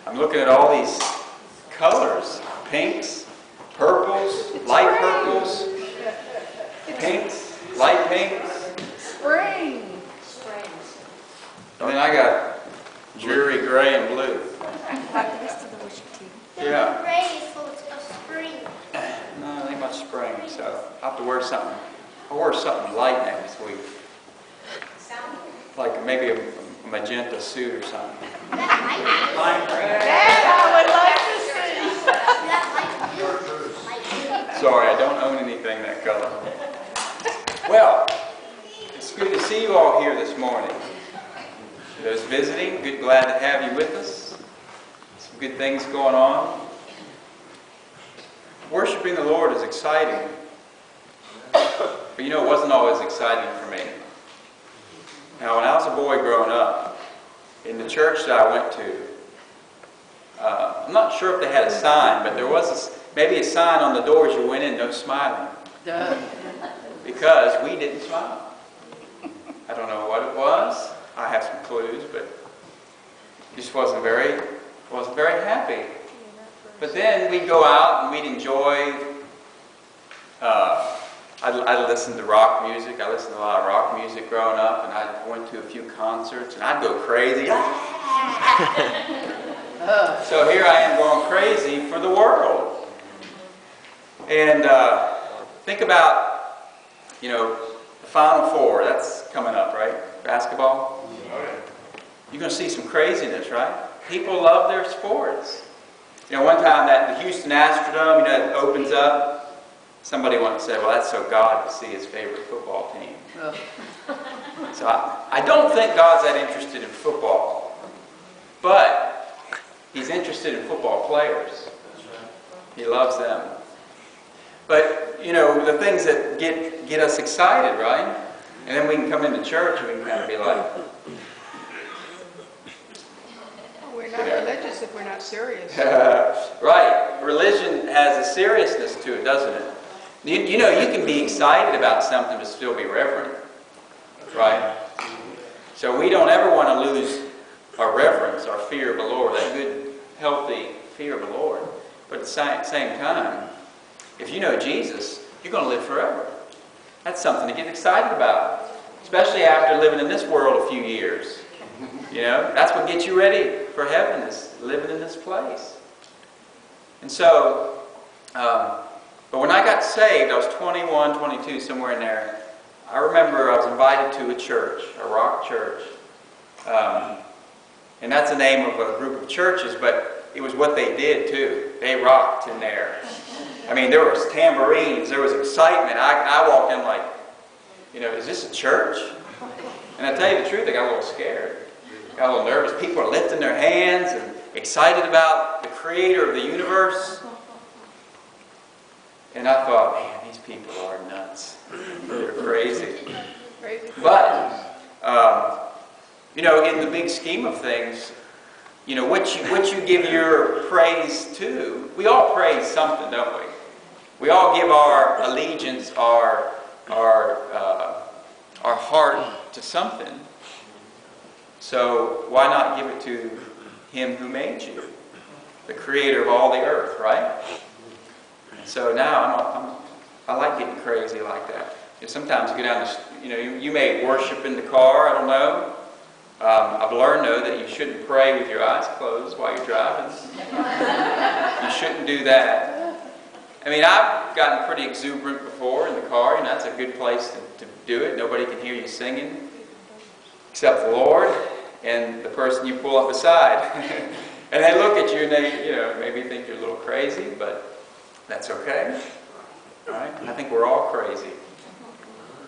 I'm looking at all these colors, pinks, purples, light purples, pinks, light pinks. Spring. And then I got dreary gray and blue. Yeah. Gray is full of spring. No, it ain't much spring, so I'll have to wear something. I'll wear something light next week. Like maybe a magenta suit or something. Lime green. That I would like to see. Sorry, I don't own anything that color. Well, it's good to see you all here this morning. Those visiting, glad to have you with us. Some good things going on. Worshiping the Lord is exciting. But you know, it wasn't always exciting for me. Now, when I was a boy growing up, in the church that I went to, I'm not sure if they had a sign, but there was maybe a sign on the door as you went in, no smiling. Because we didn't smile. I don't know what it was. I have some clues, but just wasn't very happy. But then we'd go out and we'd enjoy. I listened to rock music. I listened to a lot of rock music growing up, and I went to a few concerts, and I'd go crazy. So here I am going crazy for the world. And think about, you know, the Final Four. That's coming up, right? Basketball. You're going to see some craziness, right? People love their sports. You know, one time that the Houston Astrodome, you know, it opens up. Somebody once said, well, that's so God could see his favorite football team. So I don't think God's that interested in football. But he's interested in football players. He loves them. But, you know, the things that get us excited, right? And then we can come into church and we can kind of be like... We're not religious if we're not serious. Right. Religion has a seriousness to it, doesn't it? You know, you can be excited about something but still be reverent. Right? So we don't ever want to lose our reverence, our fear of the Lord, that good, healthy fear of the Lord. But at the same time, if you know Jesus, you're going to live forever. That's something to get excited about. Especially after living in this world a few years. You know, that's what gets you ready for heaven, is living in this place. And so, but when I got saved, I was 21, 22, somewhere in there. I remember I was invited to a church, a rock church. And that's the name of a group of churches, but it was what they did too. They rocked in there. I mean, there was tambourines, there was excitement. I walked in like, you know, is this a church? And I tell you the truth, I got a little scared. Got a little nervous. People are lifting their hands and excited about the creator of the universe. And I thought, man, these people are nuts. They're crazy. But, you know, in the big scheme of things, you know, what you give your praise to, we all praise something, don't we? We all give our allegiance, our heart to something. So why not give it to Him who made you, the creator of all the earth, right? So now I like getting crazy like that. You know, sometimes you go down the, you know, you may worship in the car, I don't know. I've learned, though, that you shouldn't pray with your eyes closed while you're driving. You shouldn't do that. I mean, I've gotten pretty exuberant before in the car, and that's a good place to do it. Nobody can hear you singing except the Lord and the person you pull up beside. And they look at you and they, you know, maybe think you're a little crazy, but that's okay. All right? I think we're all crazy.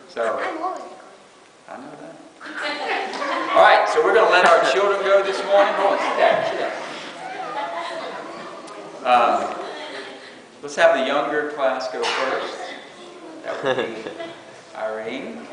So, I know that. All right, so we're going to let our children go this morning. Hold on, sit down. Let's have the younger class go first. That would be Irene.